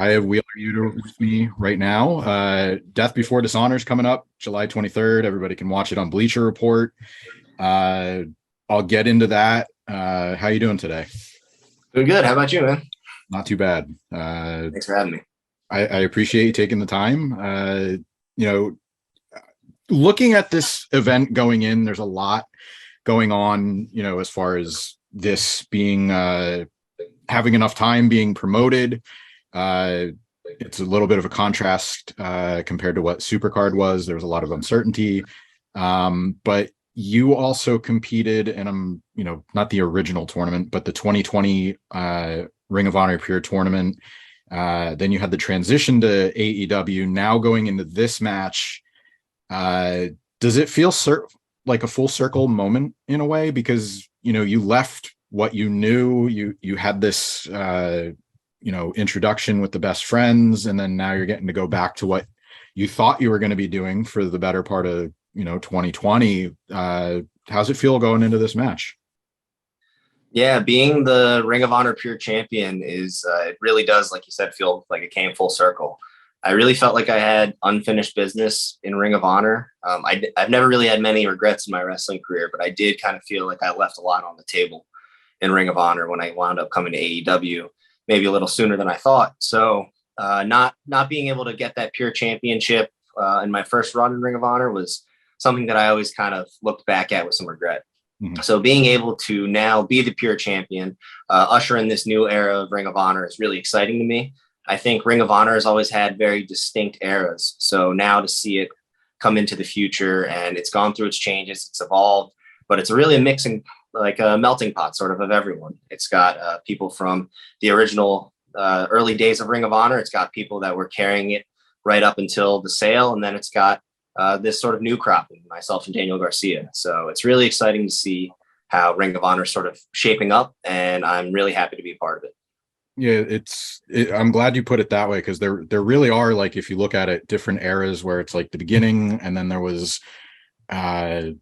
I have Wheeler Yuta with me right now. Death Before Dishonor is coming up July 23rd. Everybody can watch it on Bleacher Report. I'll get into that. How you doing today? Doing good. How about you, man? Not too bad. Thanks for having me. I appreciate you taking the time. You know, looking at this event going in, there's a lot going on, as far as this being having enough time being promoted. It's a little bit of a contrast compared to what Supercard was. There was a lot of uncertainty. But you also competed in, not the original tournament, but the 2020 Ring of Honor Pure tournament. Then you had the transition to AEW. Now going into this match, does it feel like a full circle moment in a way? Because, you left what you knew, you had this, introduction with the best friends, and then now you're getting to go back to what you thought you were going to be doing for the better part of, 2020. How's it feel going into this match? Yeah, being the Ring of Honor Pure Champion it really does, like you said, feel like it came full circle. I really felt like I had unfinished business in Ring of Honor. I've never really had many regrets in my wrestling career, but I did kind of feel like I left a lot on the table in Ring of Honor when I wound up coming to AEW, maybe a little sooner than I thought. So not being able to get that Pure Championship in my first run in Ring of Honor was something that I always kind of looked back at with some regret. Mm-hmm. So being able to now be the Pure Champion, usher in this new era of Ring of Honor is really exciting to me. I think Ring of Honor has always had very distinct eras. So now to see it come into the future, and it's gone through its changes, it's evolved, but it's really a mixing, like a melting pot sort of everyone. It's got people from the original early days of Ring of Honor. It's got people that were carrying it right up until the sale. And then it's got this sort of new crop, myself and Daniel Garcia. So it's really exciting to see how Ring of Honor is sort of shaping up, and I'm really happy to be a part of it. Yeah, I'm glad you put it that way, because there really are, like, if you look at it, different eras where it's like the beginning, and then there was I'll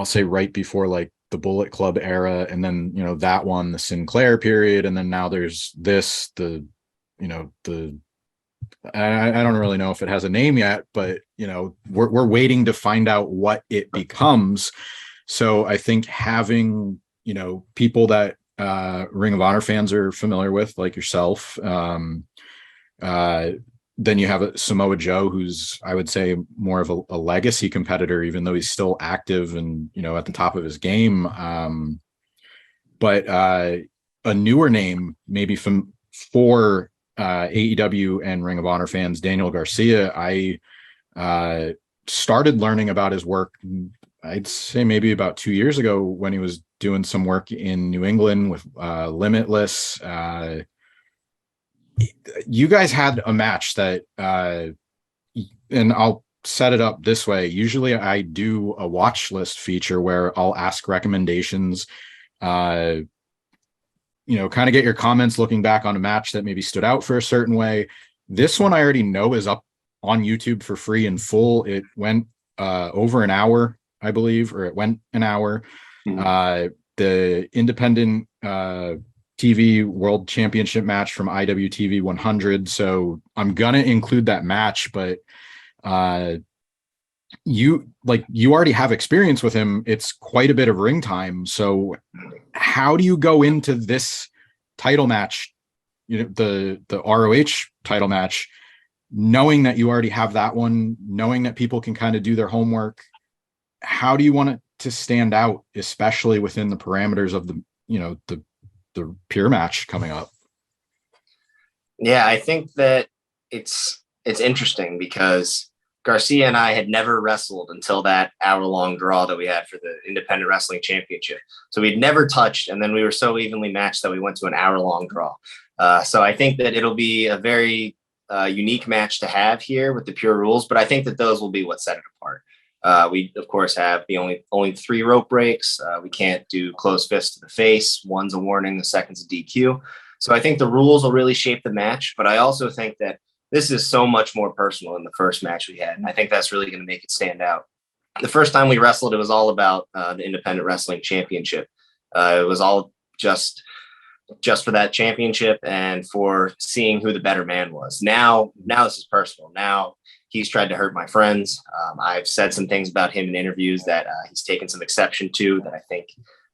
say right before, like, the Bullet Club era, and then that one, the Sinclair period, and then now there's this, the I don't really know if it has a name yet, but we're waiting to find out what it becomes. So I think having people that Ring of Honor fans are familiar with, like yourself. Then you have Samoa Joe, who's, I would say, more of a legacy competitor, even though he's still active and at the top of his game. But a newer name, maybe for AEW and Ring of Honor fans, Daniel Garcia. I started learning about his work, I'd say maybe about 2 years ago, when he was doing some work in New England with Limitless. You guys had a match that, and I'll set it up this way. Usually I do a watch list feature where I'll ask recommendations, kind of get your comments looking back on a match that maybe stood out for a certain way. This one I already know is up on YouTube for free in full. It went over an hour, I believe, or it went an hour. Mm-hmm. The independent TV World Championship match from IWTV 100. So I'm gonna include that match, but you already have experience with him. It's quite a bit of ring time. So how do you go into this title match, the ROH title match, knowing that you already have that one, knowing that people can kind of do their homework? How do you want it to stand out, especially within the parameters of the pure match coming up? Yeah, I think that it's interesting because Garcia and I had never wrestled until that hour-long draw that we had for the Independent Wrestling Championship. So we'd never touched, and then we were so evenly matched that we went to an hour-long draw. So I think that it'll be a very unique match to have here with the pure rules, but I think that those will be what set it apart. We, of course, have the only 3 rope breaks. We can't do closed fists to the face. One's a warning, the second's a DQ. So I think the rules will really shape the match, but I also think that this is so much more personal than the first match we had, and I think that's really going to make it stand out. The first time we wrestled, it was all about the Independent Wrestling Championship. It was all just just for that championship and for seeing who the better man was. Now this is personal. Now he's tried to hurt my friends. I've said some things about him in interviews that he's taken some exception to that I think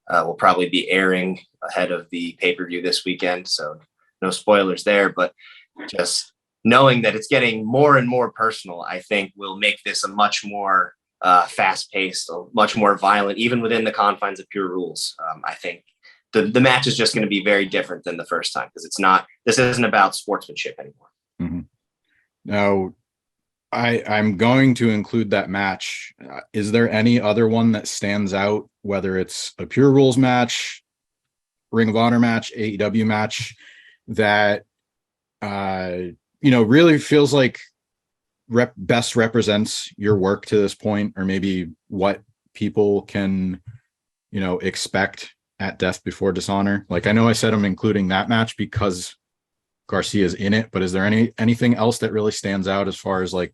will probably be airing ahead of the pay-per-view this weekend. So no spoilers there, but just knowing that it's getting more and more personal, I think will make this a much more fast-paced, much more violent, even within the confines of Pure Rules. I think the match is just going to be very different than the first time because this isn't about sportsmanship anymore. Mm-hmm. Now, I'm going to include that match. Is there any other one that stands out, whether it's a Pure Rules match, Ring of Honor match, AEW match, that really feels like best represents your work to this point, or maybe what people can expect at Death Before Dishonor? Like, I know I said I'm including that match because Garcia's in it, but is there anything else that really stands out as far as like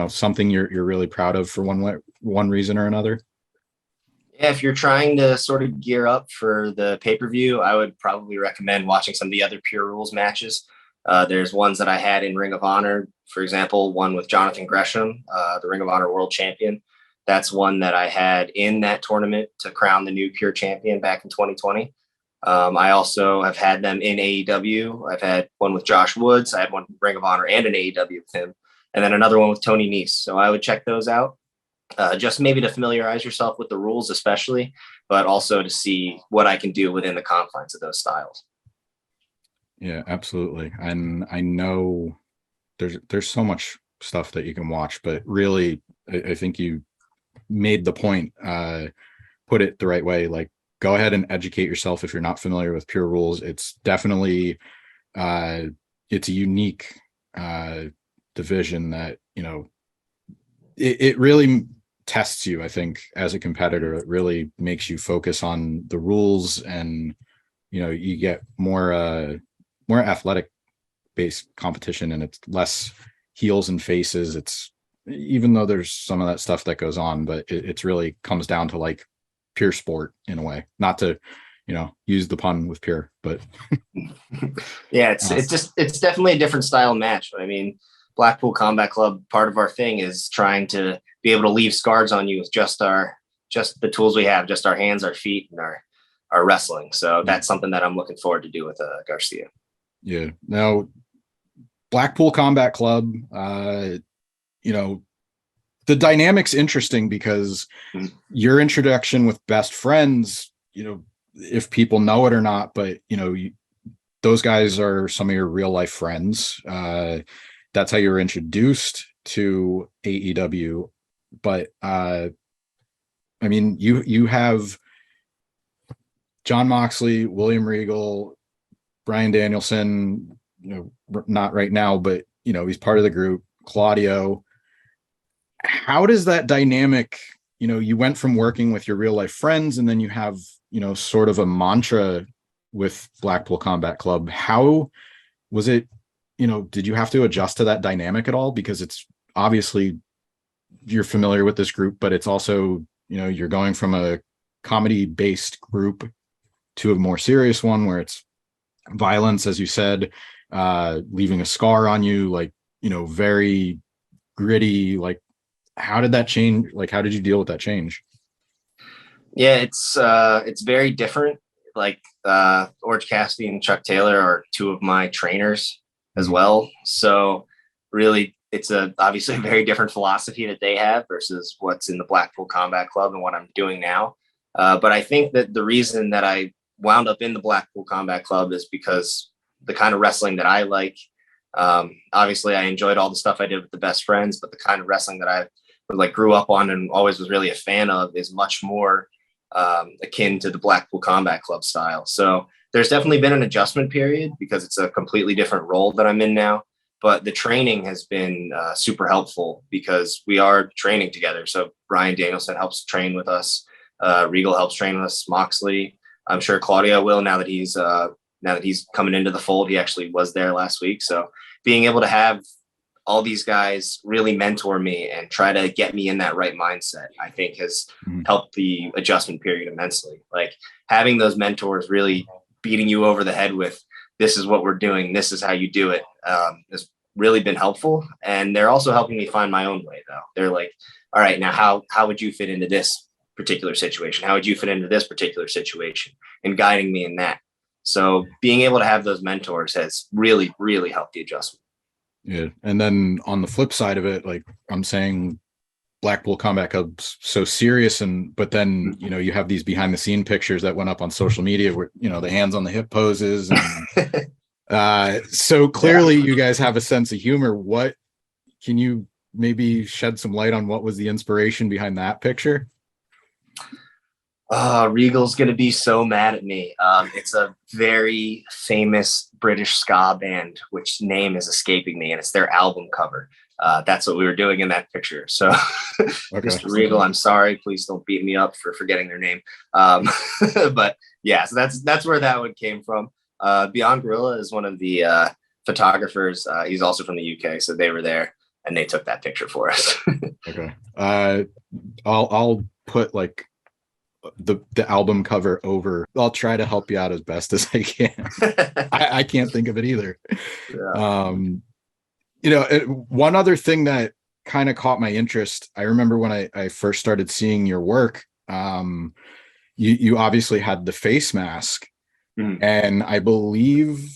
something you're really proud of for one reason or another? Yeah, if you're trying to sort of gear up for the pay-per-view, I would probably recommend watching some of the other Pure Rules matches. There's ones that I had in Ring of Honor, for example, one with Jonathan Gresham, the Ring of Honor World Champion. That's one that I had in that tournament to crown the new Pure Champion back in 2020. I also have had them in AEW. I've had one with Josh Woods. I had one Ring of Honor and an AEW with him, and then another one with Tony Nese. So I would check those out, just maybe to familiarize yourself with the rules, especially, but also to see what I can do within the confines of those styles. Yeah, absolutely. And I know there's so much stuff that you can watch, but really, I think you made the point, put it the right way. Like, go ahead and educate yourself if you're not familiar with Pure Rules. It's definitely it's a unique division that it really tests you. I think as a competitor, it really makes you focus on the rules, and you get more athletic based competition, and it's less heels and faces. It's, even though there's some of that stuff that goes on, but it's really comes down to like pure sport in a way, not to use the pun with pure, but yeah, it's definitely a different style match. I mean, Blackpool Combat Club, part of our thing is trying to be able to leave scars on you with just the tools we have, just our hands, our feet, and our wrestling. So that's something that I'm looking forward to do with Garcia. Yeah. Now, Blackpool Combat Club, the dynamic's interesting because your introduction with best friends, if people know it or not, but those guys are some of your real life friends. That's how you were introduced to AEW. But I mean, you have Jon Moxley, William Regal, Bryan Danielson, not right now, but he's part of the group, Claudio. How does that dynamic, you went from working with your real life friends, and then you have, sort of a mantra with Blackpool Combat Club. How was it, did you have to adjust to that dynamic at all? Because it's obviously you're familiar with this group, but it's also, you're going from a comedy based group to a more serious one where it's violence, as you said, leaving a scar on you, like, very gritty. Like, how did that change? Like, how did you deal with that change? Yeah, it's very different. Like, Orange Cassidy and Chuck Taylor are two of my trainers as well. So really, it's obviously a very different philosophy that they have versus what's in the Blackpool Combat Club and what I'm doing now. But I think that the reason that I wound up in the Blackpool Combat Club is because the kind of wrestling that I like. Obviously, I enjoyed all the stuff I did with the best friends, but the kind of wrestling that I grew up on and always was really a fan of is much more akin to the Blackpool Combat Club style. So there's definitely been an adjustment period because it's a completely different role that I'm in now. But the training has been super helpful because we are training together. So Bryan Danielson helps train with us. Regal helps train with us. Moxley, I'm sure Claudio will now that he's coming into the fold. He actually was there last week. So being able to have all these guys really mentor me and try to get me in that right mindset, I think has helped the adjustment period immensely. Like, having those mentors really beating you over the head with, this is what we're doing, this is how you do it, has really been helpful. And they're also helping me find my own way though. They're like, all right, now how would you fit into this particular situation? How would you fit into this particular situation? And guiding me in that. So being able to have those mentors has really, really helped the adjustment. Yeah. And then on the flip side of it, like I'm saying, Blackpool Combat Club's so serious, but then, you know, you have these behind the scene pictures that went up on social media where, you know, the hands on the hip poses. And so clearly you guys have a sense of humor. What can you maybe shed some light on what was the inspiration behind that picture? Regal's going to be so mad at me. It's a very famous British ska band, which name is escaping me, and it's their album cover. That's what we were doing in that picture. So Okay. Mr. Regal, I'm sorry. Please don't beat me up for forgetting their name. But yeah, so that's where that one came from. Beyond Gorilla is one of the photographers. He's also from the UK. So they were there and they took that picture for us. Okay. I'll put like the album cover over. I'll try to help you out as best as I can. I can't think of it either. Yeah. You know, one other thing that kind of caught my interest, I remember when I first started seeing your work, you obviously had the face mask. Mm-hmm. And I believe,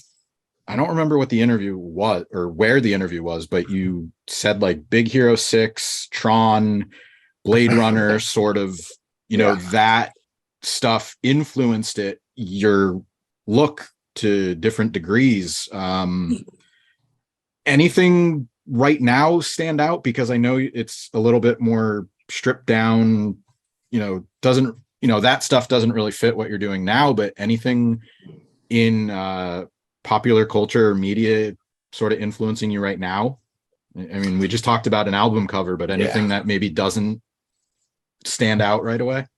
I don't remember what the interview was or where the interview was, but you said like Big Hero 6, Tron, Blade Runner, sort of, you know, that stuff influenced your look to different degrees. Anything right now stand out? Because I know it's a little bit more stripped down, you know, that stuff doesn't really fit what you're doing now, but anything in popular culture or media sort of influencing you right now? I mean, we just talked about an album cover, but anything that maybe doesn't stand out right away?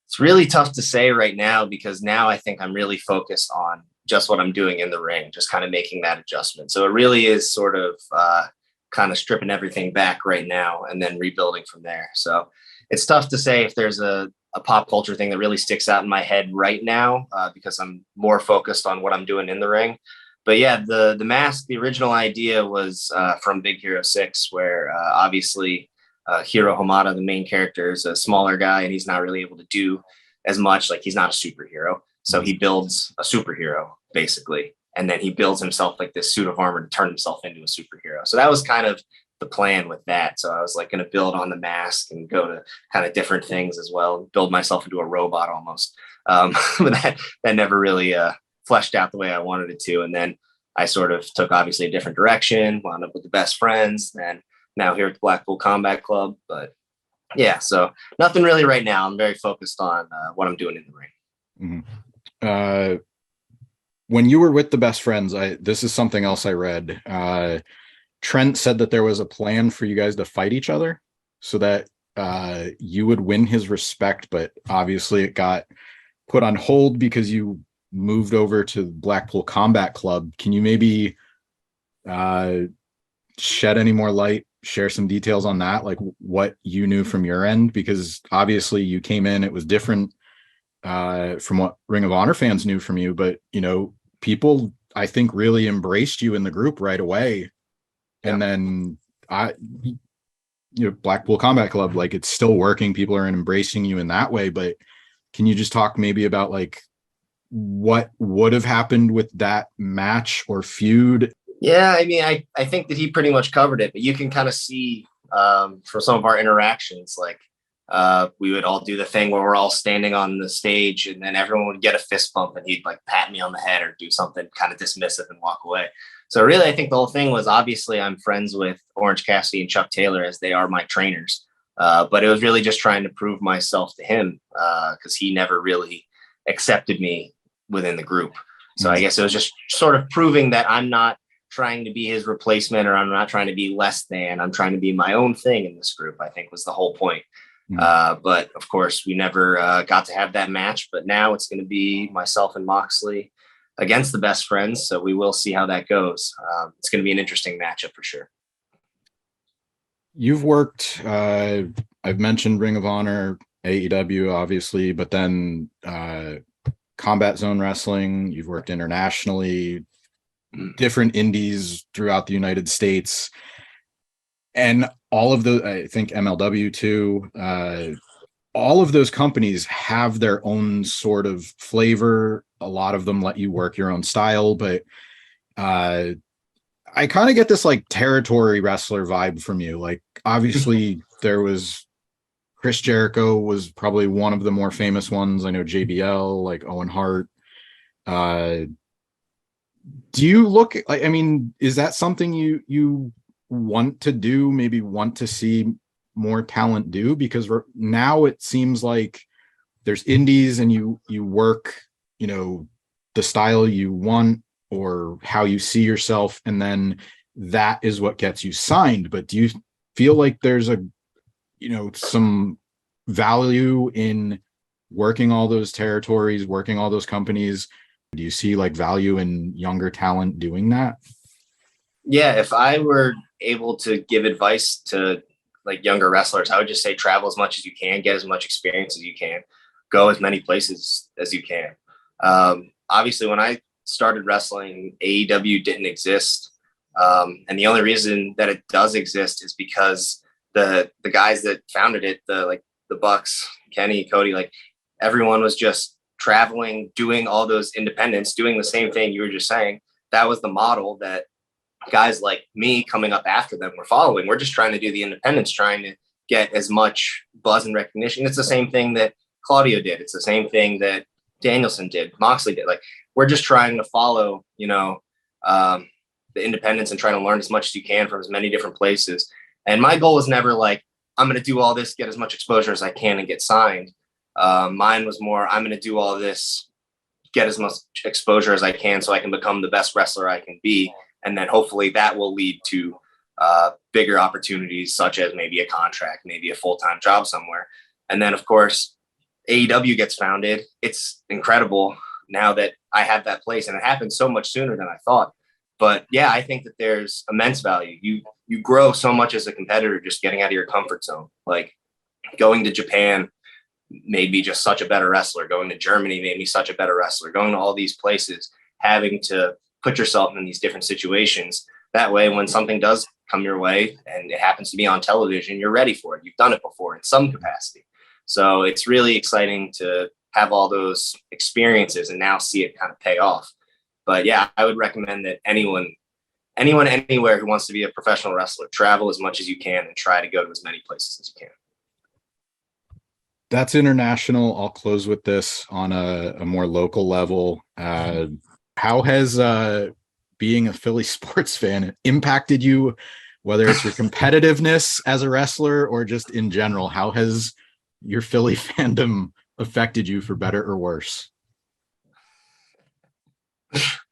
It's really tough to say right now, because now I think I'm really focused on just what I'm doing in the ring, just kind of making that adjustment. So it really is sort of kind of stripping everything back right now and then rebuilding from there. So it's tough to say if there's a pop culture thing that really sticks out in my head right now, because I'm more focused on what I'm doing in the ring. But yeah, the mask, the original idea was from Big Hero 6, where obviously Hiro Hamada, the main character, is a smaller guy and he's not really able to do as much. Like, he's not a superhero. So he builds a superhero basically. And then he builds himself like this suit of armor to turn himself into a superhero. So that was kind of the plan with that. So I was like going to build on the mask and go to kind of different things as well, build myself into a robot almost. But that never really fleshed out the way I wanted it to. And then I sort of took obviously a different direction, wound up with the Best Friends, and now here at the Blackpool Combat Club. But yeah, so nothing really right now. I'm very focused on what I'm doing in the ring. Mm-hmm. When you were with the Best Friends, this is something else I read. Trent said that there was a plan for you guys to fight each other so that you would win his respect, but obviously it got put on hold because you moved over to Blackpool Combat Club. Can you maybe shed any more light, share some details on that, like what you knew from your end? Because obviously you came in, it was different from what Ring of Honor fans knew from you, but you know, people I think really embraced you in the group right away. And then Blackpool Combat Club, like, it's still working. People are embracing you in that way. But can you just talk maybe about like what would have happened with that match or feud? Yeah, I mean, I think that he pretty much covered it, but you can kind of see for some of our interactions, like we would all do the thing where we're all standing on the stage and then everyone would get a fist bump and he'd like pat me on the head or do something kind of dismissive and walk away. So really, I think the whole thing was, obviously I'm friends with Orange Cassidy and Chuck Taylor as they are my trainers. But it was really just trying to prove myself to him because he never really accepted me within the group. So I guess it was just sort of proving that I'm not trying to be his replacement, or I'm not trying to be less than. I'm trying to be my own thing in this group, I think was the whole point. But of course, we never got to have that match. But now it's going to be myself and Moxley against the Best Friends. So we will see how that goes. It's going to be an interesting matchup for sure. You've worked, I've mentioned Ring of Honor, AEW, obviously, but then Combat Zone Wrestling. You've worked internationally, different indies throughout the United States, and all of the, I think MLW too. All of those companies have their own sort of flavor. A lot of them let you work your own style, but I kind of get this like territory wrestler vibe from you. Like, obviously there was Chris Jericho was probably one of the more famous ones. I know JBL, like Owen Hart. Do you look like, I mean, is that something you want to do, maybe want to see more talent do? Because now it seems like there's indies and you work, you know, the style you want or how you see yourself, and then that is what gets you signed. But do you feel like there's a, you know, some value in working all those territories, working all those companies? Do you see like value in younger talent doing that? Yeah, if I were able to give advice to like younger wrestlers, I would just say travel as much as you can, get as much experience as you can, go as many places as you can. Obviously, when I started wrestling, AEW didn't exist, and the only reason that it does exist is because the guys that founded it, the Bucks, Kenny, Cody, like everyone was just traveling, doing all those independents, doing the same thing you were just saying. That was the model that guys like me coming up after them were following. We're just trying to do the independents, trying to get as much buzz and recognition. It's the same thing that Claudio did. It's the same thing that Danielson did, Moxley did. Like, we're just trying to follow, you know, the independents and trying to learn as much as you can from as many different places. And my goal was never like, I'm going to do all this, get as much exposure as I can and get signed. Mine was more, I'm going to do all this, get as much exposure as I can so I can become the best wrestler I can be. And then hopefully that will lead to bigger opportunities, such as maybe a contract, maybe a full-time job somewhere. And then, of course, AEW gets founded. It's incredible now that I have that place, and it happened so much sooner than I thought. But yeah, I think that there's immense value. You grow so much as a competitor just getting out of your comfort zone. Like, going to Japan made me just such a better wrestler. Going to Germany made me such a better wrestler. Going to all these places, having to put yourself in these different situations. That way, when something does come your way and it happens to be on television, you're ready for it. You've done it before in some capacity. So it's really exciting to have all those experiences and now see it kind of pay off. But yeah, I would recommend that anyone anywhere who wants to be a professional wrestler, travel as much as you can and try to go to as many places as you can. That's international. I'll close with this on a more local level. How has being a Philly sports fan impacted you, whether it's your competitiveness as a wrestler or just in general? How has your Philly fandom affected you for better or worse?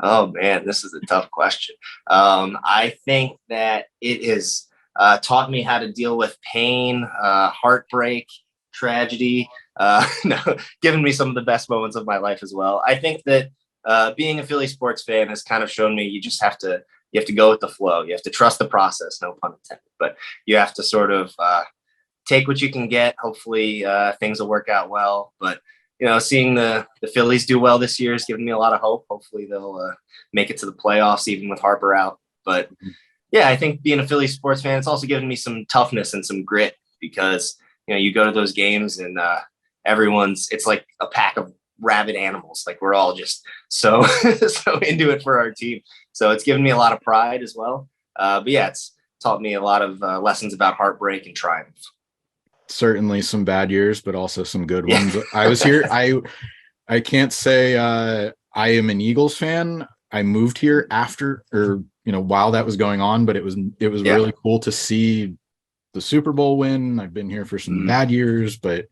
Oh man, this is a tough question. I think that it has taught me how to deal with pain, heartbreak, tragedy, given me some of the best moments of my life as well. I think that being a Philly sports fan has kind of shown me you have to go with the flow. You have to trust the process, no pun intended, but you have to sort of take what you can get. Hopefully things will work out well. But, you know, seeing the Phillies do well this year has given me a lot of hope. Hopefully they'll make it to the playoffs, even with Harper out. But yeah, I think being a Philly sports fan, it's also given me some toughness and some grit, because, you know, you go to those games and it's like a pack of rabid animals. Like, we're all just so into it for our team. So it's given me a lot of pride as well. But yeah, it's taught me a lot of lessons about heartbreak and triumph. Certainly some bad years, but also some good ones. I was here. I can't say I am an Eagles fan. I moved here after, or, you know, while that was going on, but it was really cool to see the Super Bowl win. I've been here for some bad years, but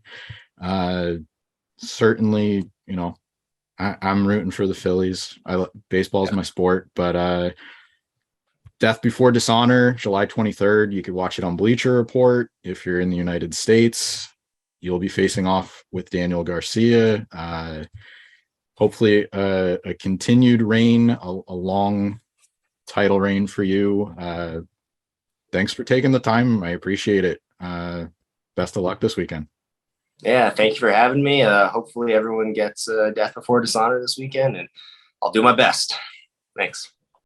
certainly, you know, I'm rooting for the Phillies. Baseball is my sport, but Death Before Dishonor, July 23rd. You could watch it on Bleacher Report. If you're in the United States, you'll be facing off with Daniel Garcia. Hopefully a continued reign, a long title reign for you. Thanks for taking the time. I appreciate it. Best of luck this weekend. Yeah, thank you for having me. Hopefully everyone gets Death Before Dishonor this weekend, and I'll do my best. Thanks.